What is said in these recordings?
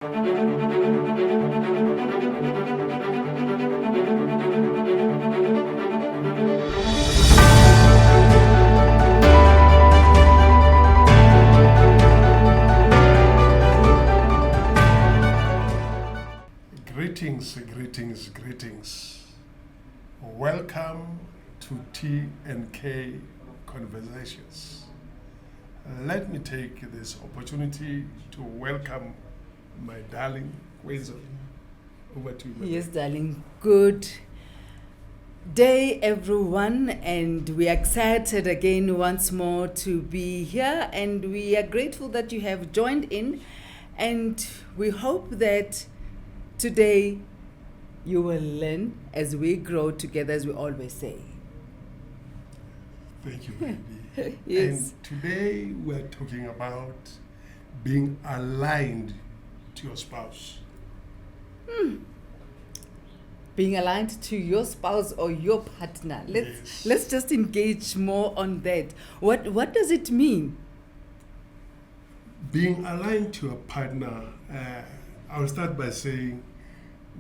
Greetings. Welcome to T&K Conversations. Let me take this opportunity to welcome my darling Kwezo. Over to you. Yes, darling. Good day, everyone, and we are excited again once more to be here, and we are grateful that you have joined in, and we hope that today you will learn as we grow together, as we always say. Thank you, baby. Yes. And today we're talking about being aligned to your spouse. Being aligned to your spouse or your partner. Let's just engage more on that. What does it mean? Being aligned to a partner, I'll start by saying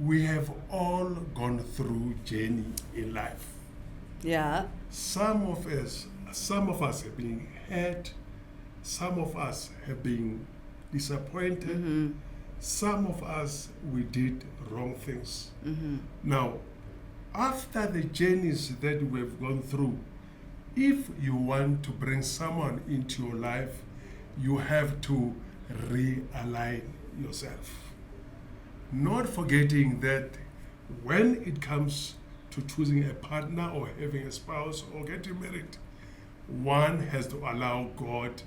we have all gone through journey in life. Yeah. Some of us have been hurt, some of us have been disappointed, Mm-hmm. some of us we did wrong things. Mm-hmm. Now, after the journeys that we've gone through, if you want to bring someone into your life, you have to realign yourself. Not forgetting that when it comes to choosing a partner or having a spouse or getting married, one has to allow God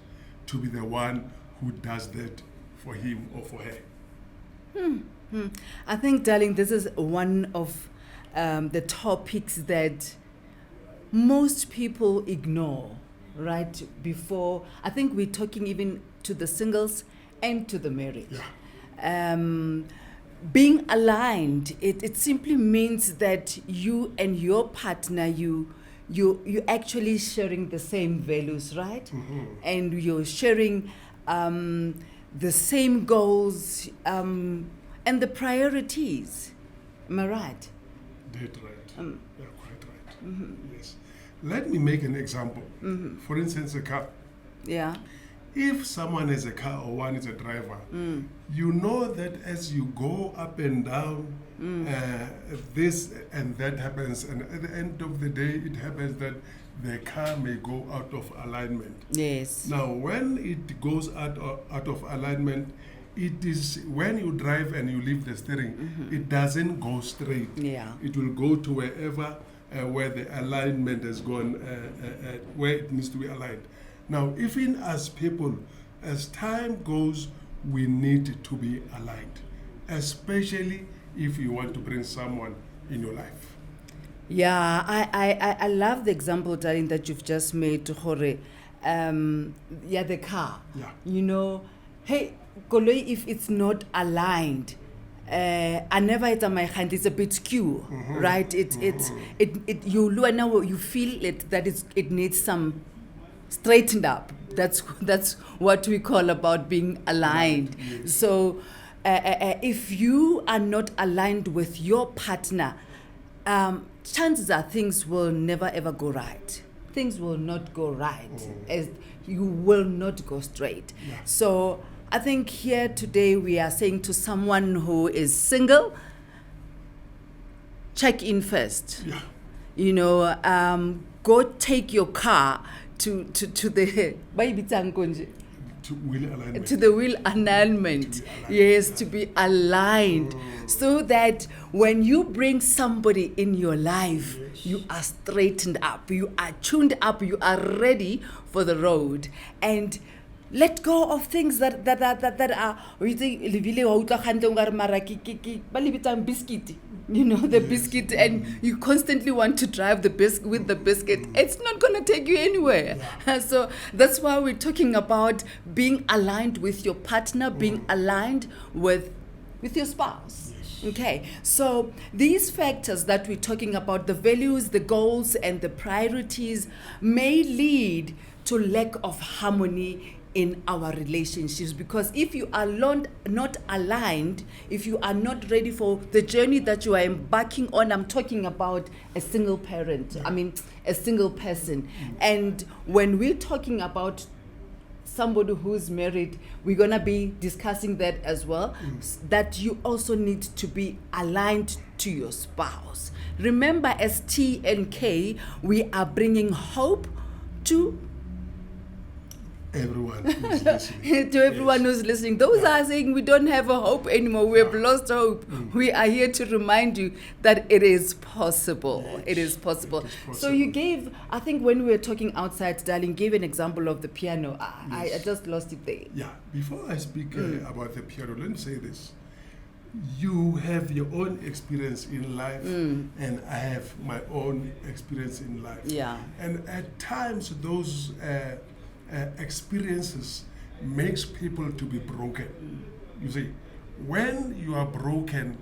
to be the one who does that for him or for her. I think, darling, this is one of the topics that most people ignore, right? Before, I think we're talking even to the singles and to the married. Yeah. Being aligned, it simply means that you and your partner, you actually sharing the same values, right? Mm-hmm. And you're sharing the same goals and the priorities. Am I right? Dead right. Yeah, quite right. Mm-hmm. Yes. Let me make an example. Mm-hmm. For instance, a car. Yeah. If someone has a car or one is a driver, you know that as you go up and down, this and that happens, and at the end of the day, it happens that the car may go out of alignment. Yes. Now, when it goes out of alignment, it is when you drive and you leave the steering, it doesn't go straight. Yeah. It will go to wherever where the alignment has gone, where it needs to be aligned. Now, even as people, as time goes, we need to be aligned, especially if you want to bring someone in your life. Yeah, I love the example, darling, that you've just made, Hore. The car. Yeah. You know, hey, koloi, if it's not aligned, I never it's on my hand. It's a bit skew, right? It you feel it that it needs some straightened up. That's what we call about being aligned. Right, yes. So if you are not aligned with your partner, chances are things will never ever go right. Things will not go right, as you will not go straight. Yeah. So I think here today we are saying to someone who is single, check in first. Yeah. You know, go take your car to the To wheel alignment. to the wheel alignment. To be aligned. Yes, to be aligned, so that when you bring somebody in your life, you are straightened up, you are tuned up, you are ready for the road, and let go of things that are biscuit. You know, the biscuit, and you constantly want to drive the with the biscuit. It's not going to take you anywhere. Yeah. So that's why we're talking about being aligned with your partner, being aligned with your spouse. Yes. Okay, so these factors that we're talking about, the values, the goals, and the priorities, may lead to lack of harmony in our relationships, because if you are not aligned, if you are not ready for the journey that you are embarking on, I'm talking about a single parent, a single person. And when we're talking about somebody who's married, we're going to be discussing that as well, that you also need to be aligned to your spouse. Remember, as T and K, we are bringing hope to everyone who's listening. to everyone who's listening. Those are saying we don't have a hope anymore. We have lost hope. We are here to remind you that it is possible. Yes. It is possible. It is possible. So you gave, I think when we were talking outside, darling, gave an example of the piano. I Yes. just lost it there. Yeah, before I speak about the piano, let me say this. You have your own experience in life, and I have my own experience in life. Yeah. And at times, those experiences makes people to be broken. You see, when you are broken,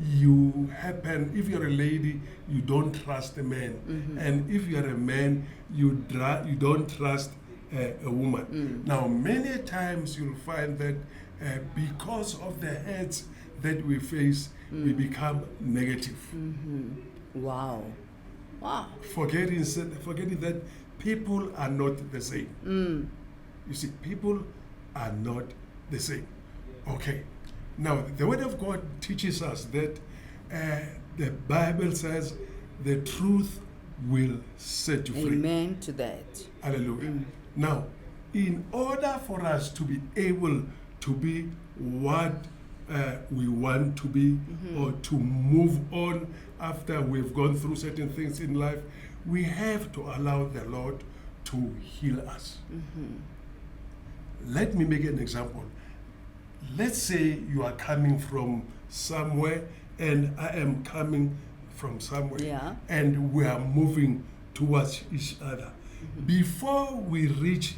you happen, if you're a lady, you don't trust a man. And if you're a man, you don't trust a woman. Now, many times you'll find that because of the hurts that we face, we become negative. Wow. Forgetting that people are not the same. You see, people are not the same. Okay. Now, the Word of God teaches us that the Bible says the truth will set you free. Amen to that. Hallelujah. Now, in order for us to be able to be what we want to be, or to move on after we've gone through certain things in life, we have to allow the Lord to heal us. Let me make an example. Let's say you are coming from somewhere and I am coming from somewhere, Yeah. and we are moving towards each other. Before we reach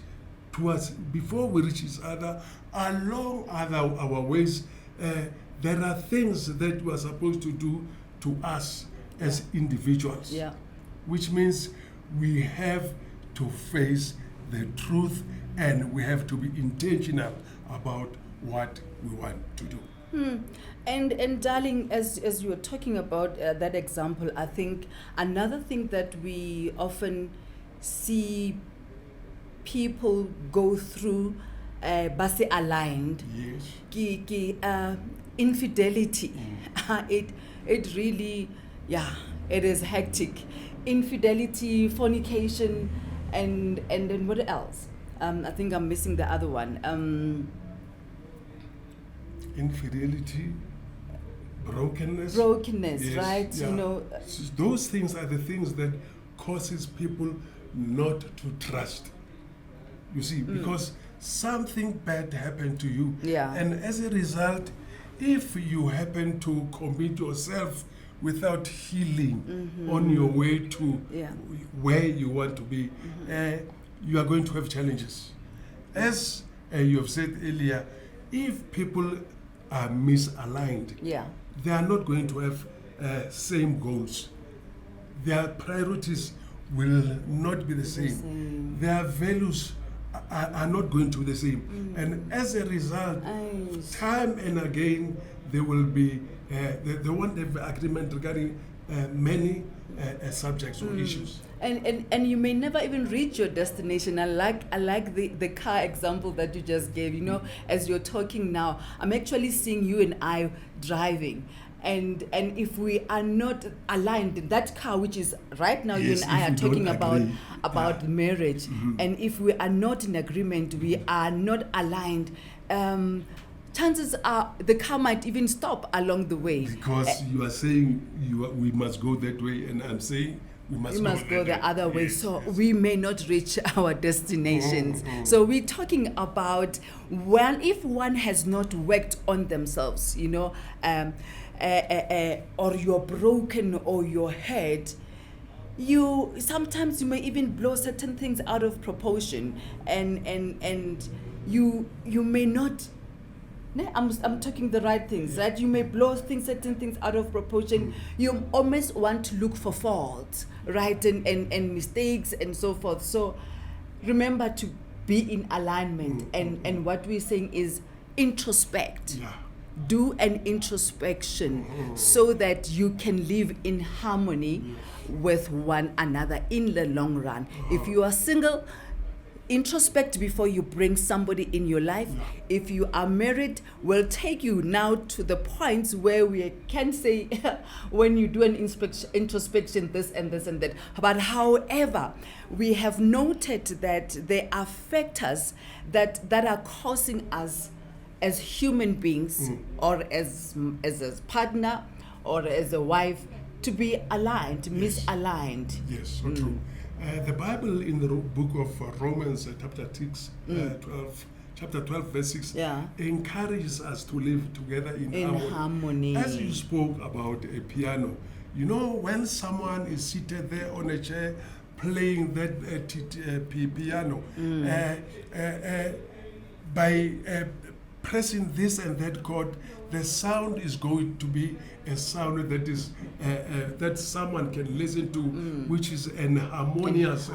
each other, along our ways, there are things that we are supposed to do to us as individuals. Yeah. Which means we have to face the truth and we have to be intentional about what we want to do. And darling, as you were talking about that example, I think another thing that we often see people go through, base aligned, Yes. infidelity. It really, it is hectic. Infidelity, fornication, and then what else? I think I'm missing the other one. Infidelity, brokenness. Brokenness, Yes, right? yeah. You know, Those things are the things that causes people not to trust. You see, because something bad happened to you. Yeah. And as a result, if you happen to commit yourself without healing on your way to where you want to be, you are going to have challenges. As you have said earlier, if people are misaligned, they are not going to have same goals. Their priorities will not be the same. Their values are not going to be the same. And as a result, time and again, they will be, they won't have agreement regarding many subjects or issues. And you may never even reach your destination. I like the car example that you just gave. You know, as you're talking now, I'm actually seeing you and I driving. And if we are not aligned, that car, which is right now, you Yes, and I if are we talking don't about agree. marriage, and if we are not in agreement, we are not aligned, chances are the car might even stop along the way. Because you are saying we must go that way, and I'm saying we must go the other way. Yes, So yes. we may not reach our destinations. So we're talking about if one has not worked on themselves, you know, or you're broken or you're hurt, sometimes you may even blow certain things out of proportion, and you may not. I'm talking the right things, right? You may blow certain things out of proportion. You almost want to look for faults, right? And mistakes and so forth. So remember to be in alignment. And what we're saying is introspect. Yeah. Do an introspection so that you can live in harmony with one another in the long run. If you are single, introspect before you bring somebody in your life. If you are married, we'll take you now to the points where we can say when you do an introspection, this and this and that. But however, we have noted that there are factors that are causing us as human beings or as a partner or as a wife to be aligned, misaligned. Yes, so true. The Bible in the book of Romans, chapter 12, verse 6, encourages us to live together in harmony. As you spoke about a piano, you know, when someone is seated there on a chair playing that piano, by pressing this and that chord, the sound is going to be a sound that is that someone can listen to, which is an harmonious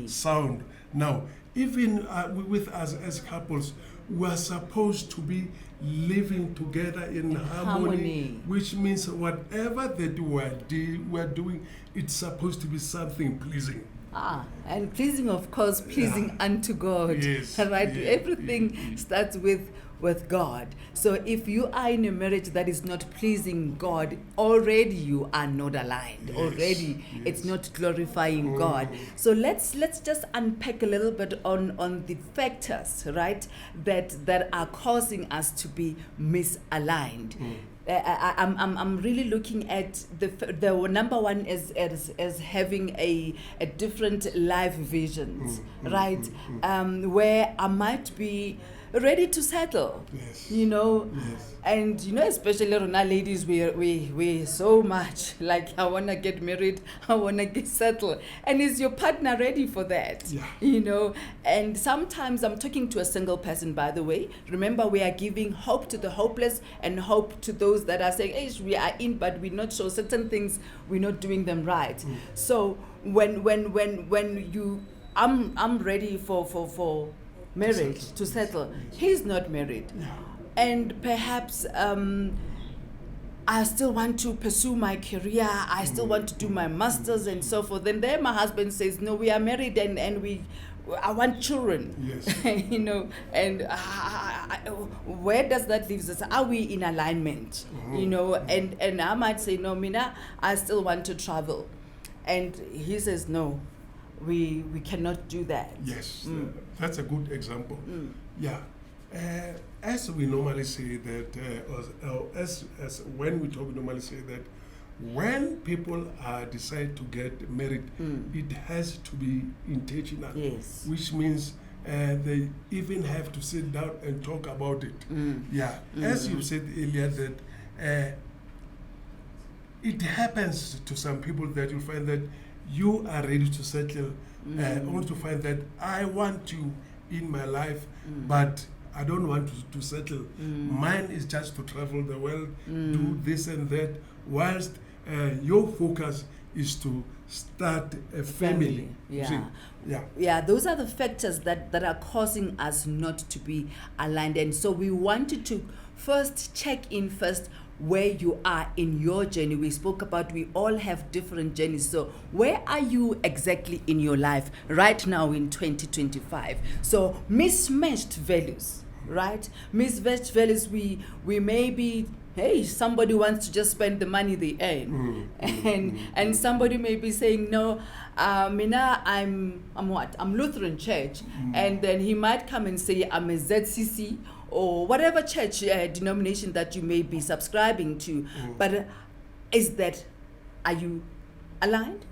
sound. Now, even with us as couples, we are supposed to be living together in harmony, which means whatever that we are doing, it's supposed to be something pleasing. And pleasing, of course, pleasing unto God. Yes. Right? Yeah. Everything starts with God. So if you are in a marriage that is not pleasing God, already you are not aligned. Already it's not glorifying God. So let's just unpack a little bit on the factors, right, that are causing us to be misaligned. I'm really looking at the number one as having a different life visions, right? Where I might be ready to settle, you know, and you know, especially Rona ladies, we so much like, I want to get married, I want to get settled, and is your partner ready for that? You know, and sometimes I'm talking to a single person, by the way. Remember, we are giving hope to the hopeless and hope to those that are saying, hey, we are in, but we're not sure certain things, we're not doing them right. So when you, I'm ready for marriage, to settle. He's not married. And perhaps I still want to pursue my career, I still want to do my masters and so forth. And then my husband says, no, we are married and I want children. You know, and where does that leave us? Are we in alignment? You know, and I might say, no, Mina, I still want to travel. And he says, no, we cannot do that. That's a good example. As we normally say that, as when we talk, normally say that when people decide to get married, it has to be intentional. Which means they even have to sit down and talk about it. As you said earlier, that it happens to some people that you find that you are ready to settle, only to find that I want you in my life, but I don't want to settle. Mine is just to travel the world, do this and that, whilst your focus is to start a family. Those are the factors that are causing us not to be aligned. And so we wanted to first check in first where you are in your journey. We spoke about we all have different journeys. So where are you exactly in your life right now in 2025? So mismatched values, right? Mismatched values, we may be, hey, somebody wants to just spend the money they earn. And somebody may be saying, no, Mina, I'm what? I'm Lutheran Church. And then he might come and say, I'm a ZCC, or whatever church denomination that you may be subscribing to. But are you aligned?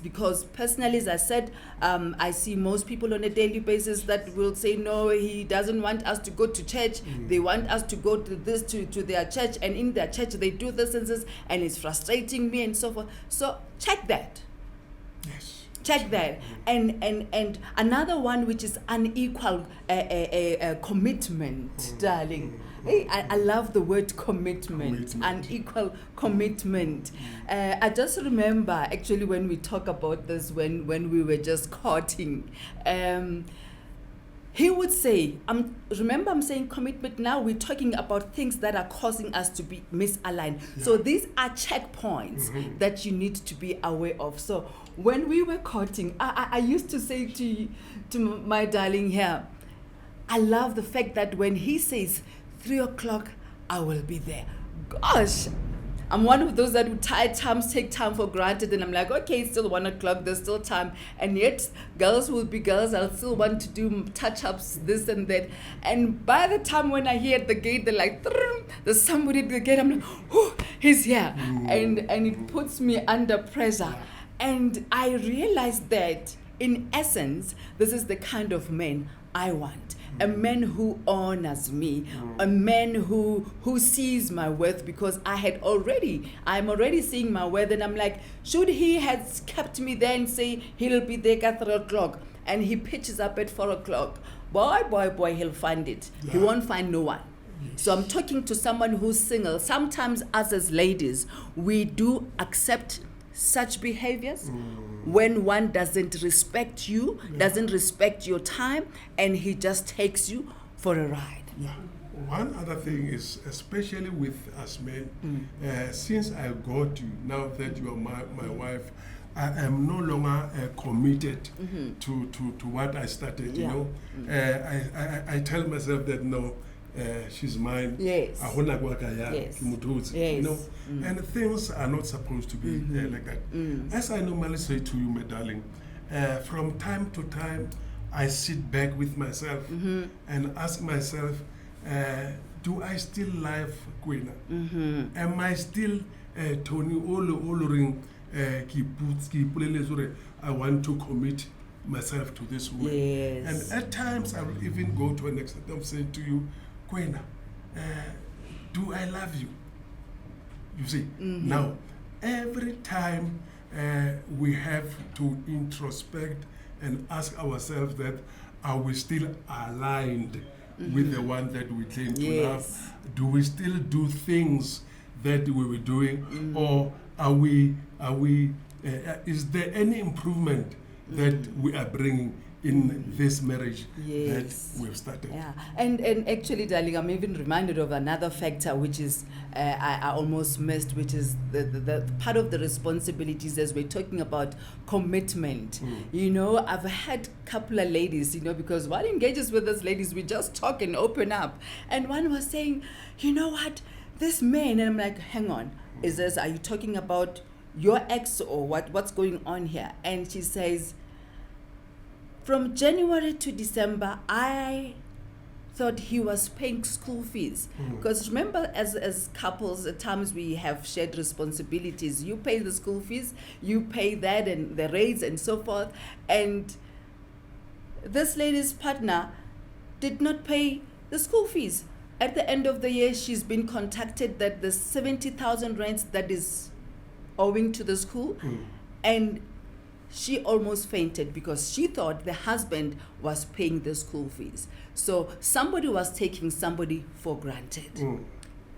Because personally, as I said, I see most people on a daily basis that will say, no, he doesn't want us to go to church. They want us to go to this, to their church, and in their church they do this and this, and it's frustrating me and so forth. So check that. Check that. And another one, which is unequal commitment, darling. Hey, I love the word commitment. Unequal commitment. I just remember actually when we talk about this, when we were just courting, he would say, remember I'm saying commitment, now we're talking about things that are causing us to be misaligned. Yeah. So these are checkpoints that you need to be aware of. So when we were courting, I used to say to my darling here, I love the fact that when he says 3 o'clock, I will be there. Gosh, I'm one of those that would take time for granted, and I'm like, okay, it's still 1 o'clock, there's still time. And yet, girls will be girls. I'll still want to do touch-ups, this and that. And by the time when I hear at the gate, they're like, there's somebody at the gate. I'm like, oh, he's here. And it puts me under pressure. And I realized that, in essence, this is the kind of man I want. A man who honors me, a man who sees my worth, because I'm already seeing my worth, and I'm like, should he has kept me there and say he'll be there at 3 o'clock, and he pitches up at 4 o'clock, boy, he'll find it. Yeah. He won't find no one. So I'm talking to someone who's single. Sometimes us as ladies, we do accept such behaviors when one doesn't respect you, doesn't respect your time, and he just takes you for a ride. Yeah. One other thing is, especially with us men, since I got you, now that you are my wife, I am no longer committed to what I started, Yeah. you know. I tell myself that no, she's mine. Yes. Yes. You know, and things are not supposed to be like that. As I normally say to you, my darling, from time to time, I sit back with myself and ask myself, do I still love Kwena? Am I still Tony Oloring? I want to commit myself to this woman. Yes. And at times I will even go to an extent of saying to you, Kwena, do I love you? You see, now every time we have to introspect and ask ourselves that, are we still aligned with the one that we claim to love? Do we still do things that we were doing, or are we? Is there any improvement that we are bringing in this marriage that we've started? Yeah, and actually, darling, I'm even reminded of another factor, which is I almost missed, which is the part of the responsibilities as we're talking about commitment. You know, I've had a couple of ladies, you know, because one engages with us ladies, we just talk and open up, and one was saying, you know what, this man, and I'm like, hang on, are you talking about your ex or what's going on here? And she says, from January to December, I thought he was paying school fees. Because remember, as couples, at times we have shared responsibilities. You pay the school fees, you pay that and the rates and so forth. And this lady's partner did not pay the school fees. At the end of the year, she's been contacted that the 70,000 rents that is owing to the school, and she almost fainted because she thought the husband was paying the school fees. So somebody was taking somebody for granted.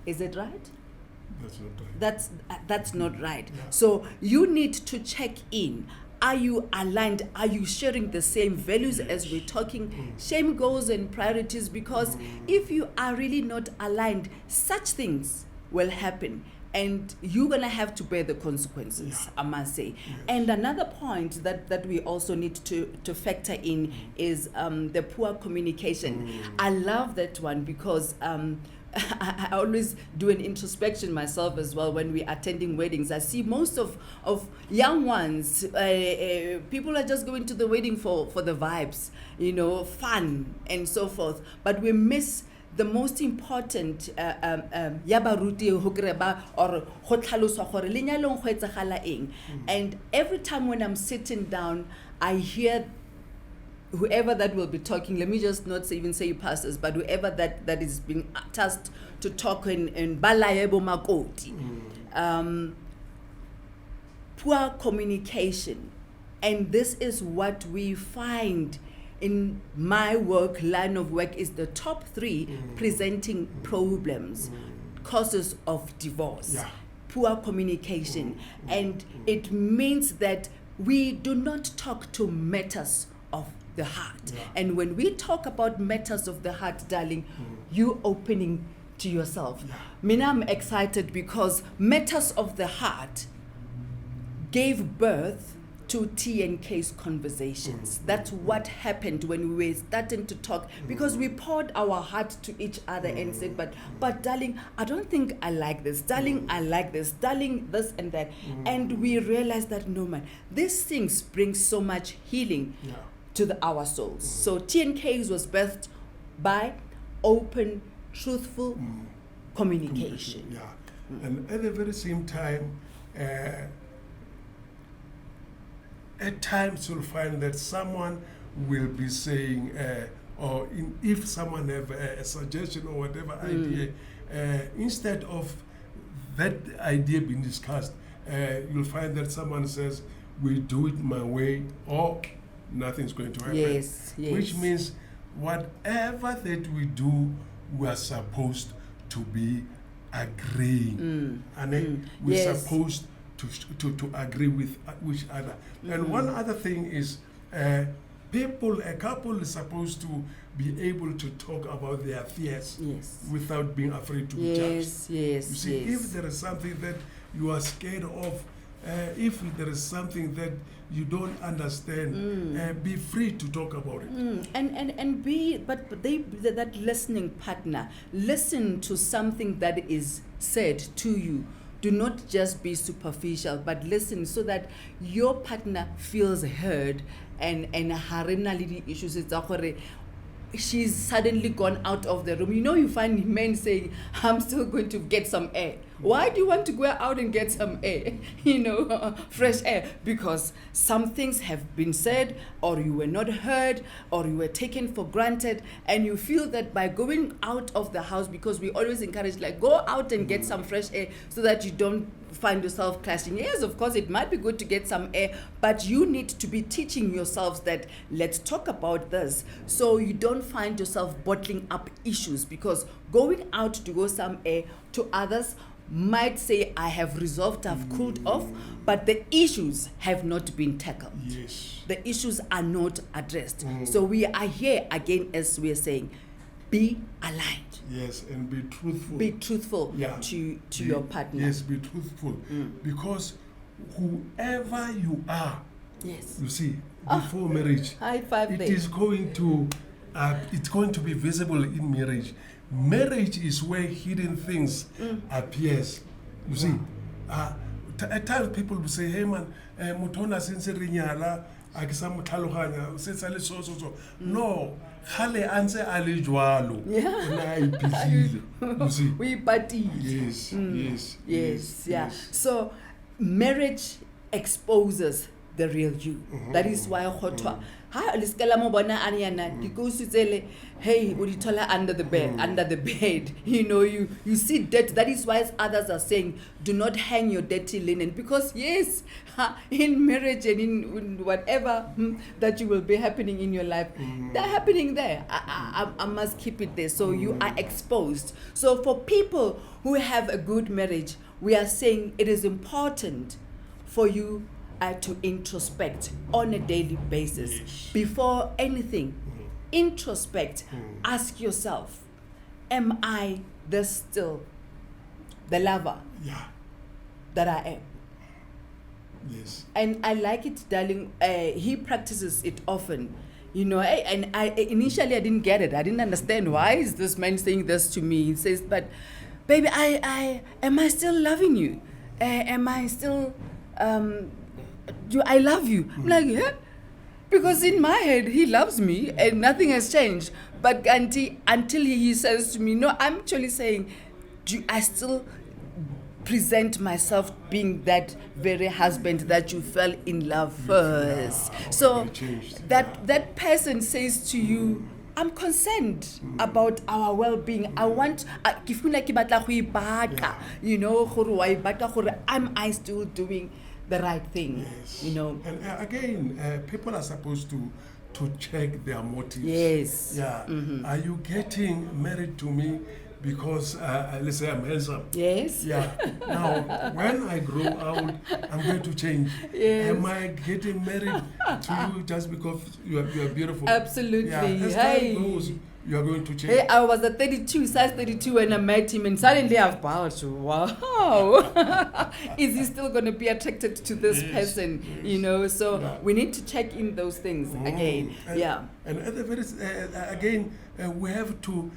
Is it right? That's not right. That's not right. Yeah. So you need to check in. Are you aligned? Are you sharing the same values as we're talking? Same goals and priorities, because if you are really not aligned, such things will happen. And you're going to have to bear the consequences, I must say. And another point that we also need to factor in is the poor communication. I love that one because I always do an introspection myself as well when we're attending weddings. I see most of young ones, people are just going to the wedding for the vibes, you know, fun and so forth. But we miss the most important and every time when I'm sitting down, I hear whoever that will be talking, let me just not even say pastors, but whoever that is being tasked to talk in Balayebo Makoti. Poor communication. And this is what we find in my line of work is the top 3 presenting problems, causes of divorce, Yeah. poor communication, and it means that we do not talk to matters of the heart. Yeah. And when we talk about matters of the heart, darling, you opening to yourself. Yeah. Mina, I'm excited because matters of the heart gave birth to T&K's conversations. That's what happened when we were starting to talk, because we poured our heart to each other and said, but darling, I don't think I like this. Darling, I like this. Darling, this and that. And we realized that, no, man, these things bring so much healing Yeah. to our souls. So T&K's was birthed by open, truthful communication. Yeah. And at the very same time, at times you'll find that someone will be saying, if someone have a suggestion or whatever idea, instead of that idea being discussed, you'll find that someone says, we do it my way, or nothing's going to happen. Yes, yes. Which means whatever that we do, we are supposed to be agreeing. And then we're Yes. supposed to agree with each other. And one other thing is, a couple is supposed to be able to talk about their fears Yes. without being afraid to be Yes, judged. yes, You see, yes. if there is something that you are scared of, if there is something that you don't understand, be free to talk about it. And be, but they, that listening partner, listen to something that is said to you. Do not just be superficial, but listen so that your partner feels heard and harina le issues tsa gore she's suddenly gone out of the room. You know, you find men saying, I'm still going to get some air. Why do you want to go out and get some air? Fresh air. Because some things have been said, or you were not heard, or you were taken for granted, and you feel that by going out of the house, because we always encourage, like, go out and get some fresh air so that you don't find yourself clashing. Yes, of course, it might be good to get some air, but you need to be teaching yourselves that let's talk about this, so you don't find yourself bottling up issues, because going out to go some air to others might say, I have resolved, I've cooled off, but the issues have not been tackled. Yes. The issues are not addressed. So we are here again, as we are saying, be aligned. Yes, and be truthful. Be truthful Yeah. to your partner. Yes, be truthful. Because whoever you are, Yes. you see, before marriage, High five it there. is going to it's going to be visible in marriage. Marriage is where hidden things appears. You see, at times people will say, "Hey man, motona since rinyala, akisa mothaloganya, since ale so." No, khale antse ale jwalo. Na ipilile. You see. We party. Yes, yes, Yes, yeah. So marriage exposes the real you. That is why khotwa ha liskela mo bona anyana dikusutsele, hey udithola under the bed, you see dirt. That is why others are saying, do not hang your dirty linen, because yes, in marriage and in whatever that you will be happening in your life, they're happening there. I must keep it there, so you are exposed. So for people who have a good marriage, we are saying it is important for you to introspect on a daily basis. Yes. Before anything, introspect. Ask yourself, am I still the lover Yeah. that I am? Yes. And I like it, darling. He practices it often. And I initially I didn't get it. I didn't understand, why is this man saying this to me? He says, but baby, am I still loving you? Am I still do I love you? I'm like, yeah. Because in my head, he loves me and nothing has changed. But until he says to me, no, I'm actually saying, do I still present myself being that very husband that you fell in love first? So that person says to you, I'm concerned about our well-being. I want, am I still doing the right thing? Yes. You know. And again, people are supposed to to check their motives. Yes. Yeah. Mhm. Are you getting married to me because, let's say, I'm handsome? Yes. Yeah. Now, when I grow out, I'm going to change. Yes. Am I getting married to you just because you are beautiful? Absolutely. Yeah. As Hey. time goes, you are going to change. Hey, I was at 32, size 32, when I met him, and suddenly I've bowed. Wow. Is he still going to be attracted to this Yes, person? yes. You know, so Yeah. we need to check in those things again. And, Yeah. And at the very, again, we have to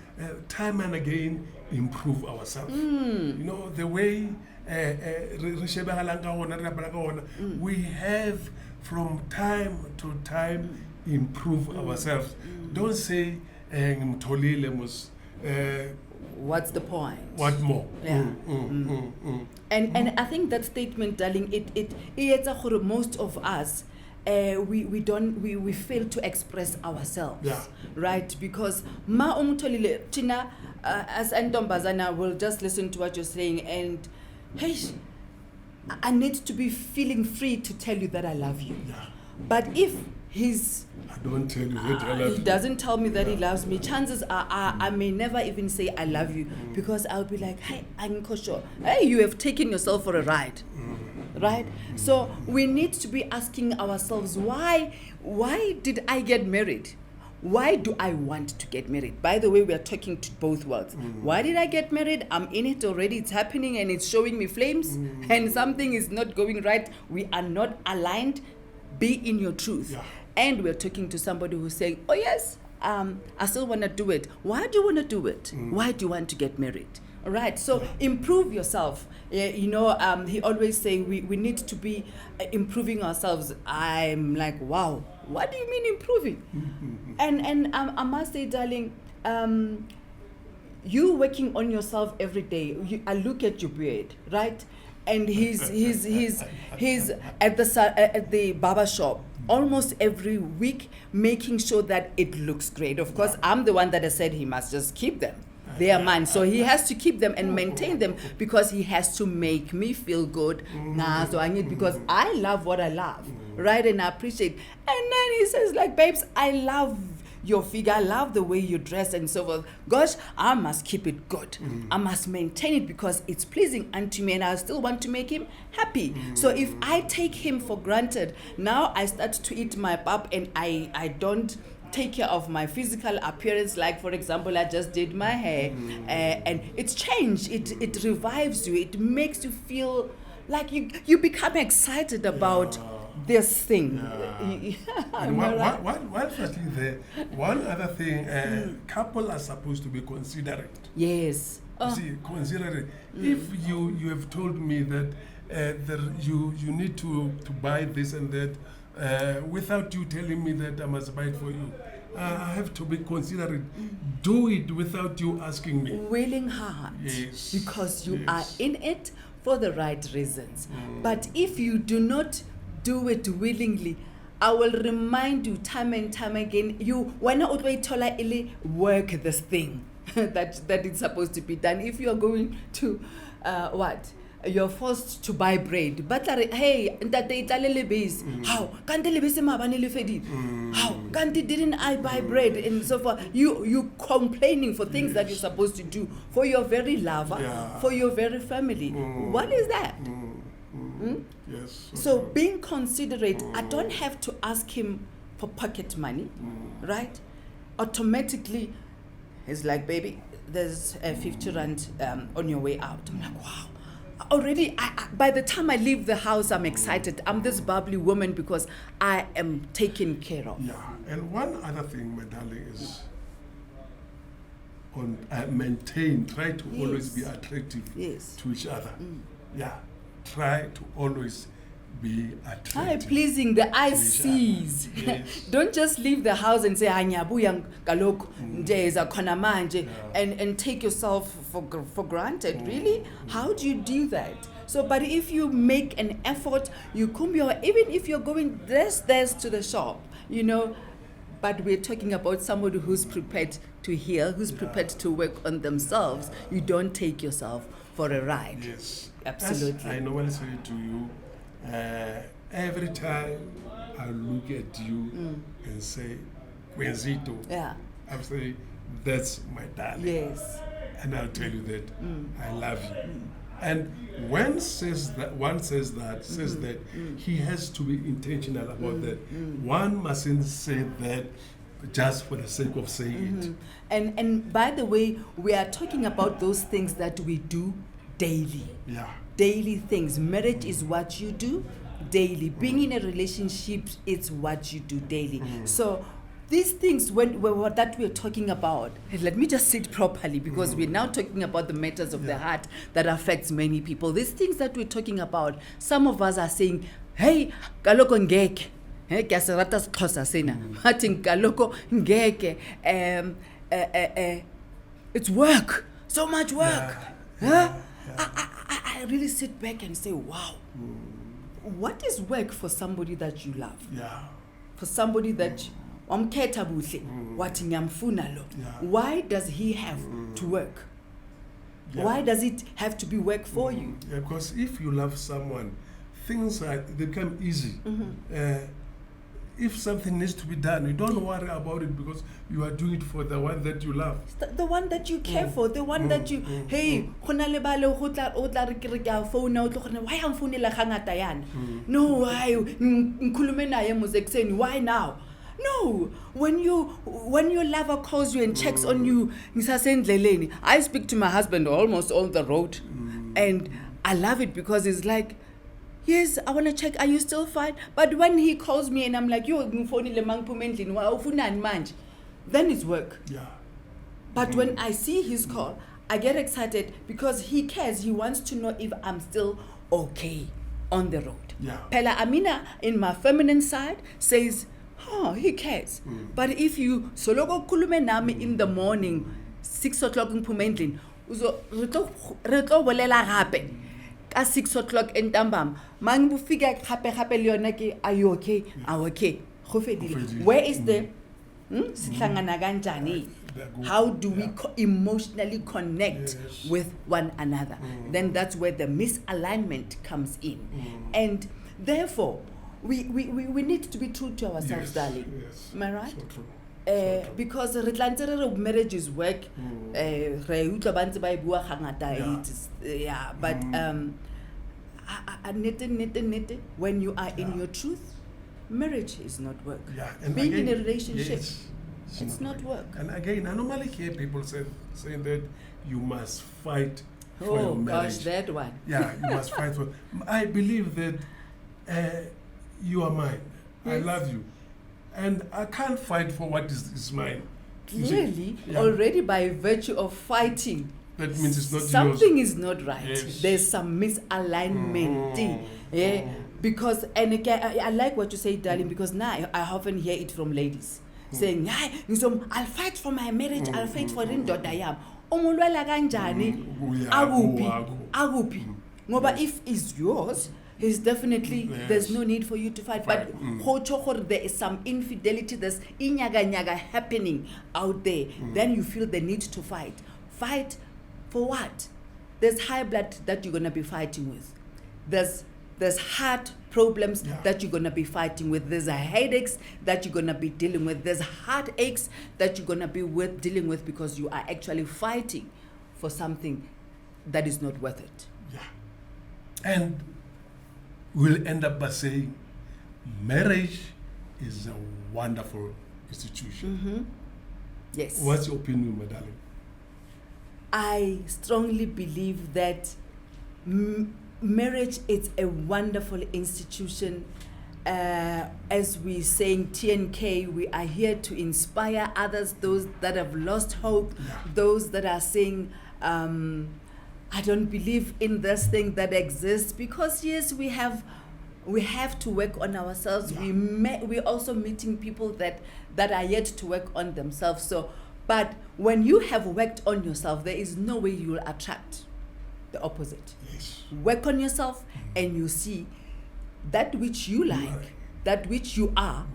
time and again improve ourselves. Mm. You know, the way re shebahalang ka ona, re rapela ka ona, we have from time to time improve ourselves. Don't say ngimtholile mos What's the point? what more? Yeah. And I think that statement, darling, it's a most of us. We fail to express ourselves, Yeah. right? Because ma umtholile tina as Antombazana will just listen to what you're saying, and hey, I need to be feeling free to tell you that I love you. Yeah. But if I don't tell you that I love he you. doesn't tell me that he Yeah. loves me, chances are I may never even say I love you, because I'll be like, hey, I'm sure, hey, you have taken yourself for a ride. Right? So we need to be asking ourselves, why did I get married? Why do I want to get married? By the way, we are talking to both worlds. Why did I get married? I'm in it already. It's happening and it's showing me flames, and something is not going right. We are not aligned. Be in your truth. Yeah. And we're talking to somebody who's saying, oh yes, I still want to do it. Why do you want to do it? Why do you want to get married? All right, so improve yourself. You know, he always say we need to be improving ourselves. I'm like, wow, what do you mean improving? And I must say, darling, you working on yourself every day. I look at your beard, right? And he's at the barber shop almost every week, making sure that it looks great. Of course, I'm the one that has said he must just keep them. They are mine. So he has to keep them and maintain them, because he has to make me feel good. So I need, because I love what I love, right? And I appreciate. And then he says, like, babes, I love your figure, I love the way you dress and so forth. Gosh, I must keep it good. I must maintain it because it's pleasing unto me, and I still want to make him happy. So if I take him for granted, now I start to eat my pap, and I don't take care of my physical appearance. Like, for example, I just did my hair, and it's changed. It revives you. It makes you feel like you become excited about this thing. And while firstly there, one other thing, couple are supposed to be considerate. Yes. You see, considerate. If you have told me that you need to buy this and that, without you telling me that I must buy it for you, I have to be considerate. Do it without you asking me. Willing heart. Yes. Because you are Yes. in it for the right reasons. But if you do not do it willingly, I will remind you time and time again, you wanna work this thing that it's supposed to be done. If you are going to you're forced to buy bread, but hey, how can't how can't didn't I buy bread, and so forth. You complaining for things that you're supposed to do for your very lover, for your very family. What is that? Yes. So being considerate, I don't have to ask him for pocket money, right? Automatically, he's like, baby, there's a 50 rand on your way out. I'm like, wow. Already, by the time I leave the house, I'm excited. I'm this bubbly woman because I am taken care of. Yeah, and one other thing, my darling, is on try to always be attractive to each other. Yeah, try to always be attractive. Pleasing, the eye to each sees. other. Yes. Don't just leave the house and say anyabuya kaloku ndeza khona manje and take yourself for granted. Really? How do you do that? So, but if you make an effort, you come here, even if you're going this to the shop, you know. But we're talking about somebody who's prepared to heal, who's prepared to work on themselves. You don't take yourself for a ride. Yes. Absolutely. As I normally say to you, every time I'll look at you and say, Kwenzito. Yeah. I'll say, that's my darling. Yes. And I'll tell you that I love you. And one says that, he has to be intentional about that. One mustn't say that just for the sake of saying it. And by the way, we are talking about those things that we do daily. Yeah. Daily things. Marriage is what you do daily. Being in a relationship is what you do daily. So these things that we're talking about, let me just sit properly, because we're now talking about the matters of the heart that affects many people. These things that we're talking about, some of us are saying, hey, kaloko ngeke. Hey, kasarata sixhosa sena. Hathi kaloko ngeke. It's work. So much work. Huh? I really sit back and say, wow. What is work for somebody that you love? Yeah. For somebody that wamkhetha buhle wathi ngiyamfuna lo. Why does he have to work? Yeah. Why does it have to be work for you? Yeah, because if you love someone, they become easy. If something needs to be done, you don't worry about it, because you are doing it for the one that you love. The one that you care for, the one that you, hey, khona le bale o tla re ke re ke a phone o tlo khona, why am founela gangata yana? No, why ngikhulume naye mose ekseni, why now? No, when your lover calls you and checks on you, ngisasendleleni. I speak to my husband almost on the road, and I love it because it's like, yes, I want to check, are you still fine? But when he calls me and I'm like, yo, ngifonile mangiphume endlini, ufunani manje? Then it's work. Yeah. But when I see his call, I get excited because he cares. He wants to know if I'm still okay on the road. Yeah. Pela Amina, in my feminine side, says, oh, he cares. But if you soloko khulume nami in the morning, 6 o'clock ngiphume endlini, re tlo bolela gape ka 6 o'clock entambama, mangibufika gape le yona ke, are you okay? I'm okay. Go fedile. Where is the sihlangana kanjani? How do we emotionally connect with one another? Then that's where the misalignment comes in. And therefore, we need to be true to ourselves, darling. Yes. Am I right? So true. Because marriage is work, but when you are in your truth, marriage is not work. Yeah. And being again, in a relationship, yes, it's not work. And again, I normally hear people saying that you must fight for your Oh marriage. gosh, that one. Yeah, you must fight for. I believe that you are mine. I Yes. love you, and I can't fight for what is mine. You see? Clearly, Yeah. already by virtue of fighting, That means it's not something yours. is not right. Yes. There's some misalignment. Yeah. Because, and again, I like what you say, darling, because now I often hear it from ladies saying, I'll fight for my marriage, I'll fight for indoda yam. Umulwela kanjani? Akuphi. Ngoba if it's yours, it's definitely, there's no need for you to fight. But there is some infidelity, there's inyaga happening out there. Then you feel the need to fight. Fight for what? There's high blood that you're going to be fighting with. There's heart problems that you're going to be fighting with. There's headaches that you're going to be dealing with. There's heartaches that you're going to be dealing with because you are actually fighting for something that is not worth it. Yeah. And we'll end up by saying marriage is a wonderful institution. Yes. What's your opinion, my darling? I strongly believe that marriage is a wonderful institution. As we saying TNK, we are here to inspire others, those that have lost hope, those that are saying, I don't believe in this thing that exists, because yes, we have to work on ourselves. We're also meeting people that are yet to work on themselves. So, but when you have worked on yourself, there is no way you will attract the opposite. Yes. Work on yourself and you see that which you like, that which you are,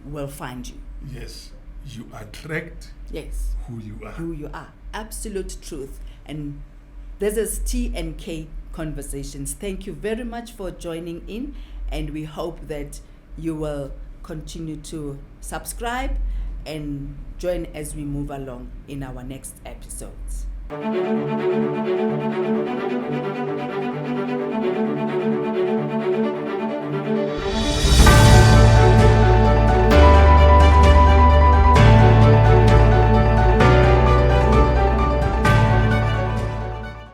will find you. Yes. You attract Yes. who you are. Who you are. Absolute truth. And this is T&K Conversations. Thank you very much for joining in, and we hope that you will continue to subscribe and join as we move along in our next episodes.